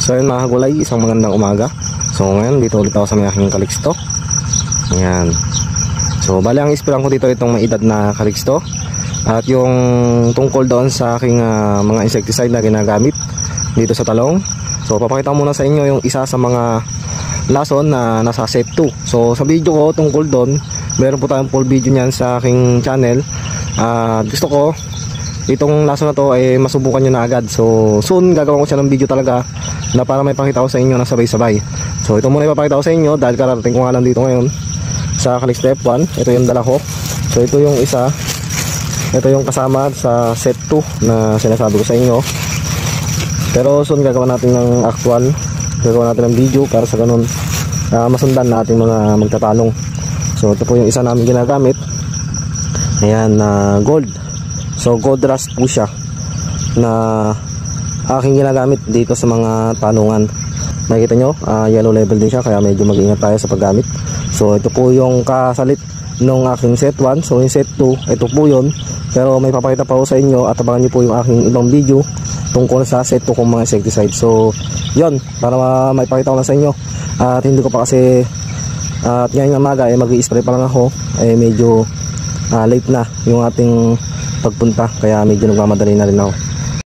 So ayun mga kagulay, isang magandang umaga. So ngayon dito ulit ako sa may aking Calixto. Ayan. So bali ang ispiran ko dito itong may edad na Calixto. At yung tungkol doon sa aking mga insecticide na ginagamit dito sa talong. So papakita ko muna sa inyo yung isa sa mga lason na nasa set 2. So sa video ko tungkol doon, meron po tayong full video niyan sa aking channel. Gusto ko itong lason na to ay masubukan nyo na agad. So soon gagawin ko siya ng video talaga na para may pakita ko sa inyo na sabay-sabay. So ito muna ipapakita ko sa inyo dahil kararating ko nga lang dito ngayon sa Calixto F1. Ito yung dala ko. So ito yung isa. Ito yung kasama sa set 2 na sinasabi ko sa inyo. Pero soon gagawin natin ng actual, gagawin natin ng video para sa ganun masundan na ating mga magtatanong. So ito po yung isa namin ginagamit. Ayan, gold. So gold rust po siya na aking ginagamit dito sa mga tanungan. Nakikita nyo, yellow level din siya kaya medyo mag-ingat tayo sa paggamit. So ito po yung kasalit nung aking set 1. So yung set 2, ito po yun. Pero may papakita pa po sa inyo at abangan nyo po yung aking ibang video tungkol sa set 2 kong mga insecticide. So yun, para may pakita ko lang sa inyo. At hindi ko pa kasi at ngayon umaga mag-i-spray pa lang ako. Medyo late na yung ating pagpunta kaya medyo nagmamadali na rin ako.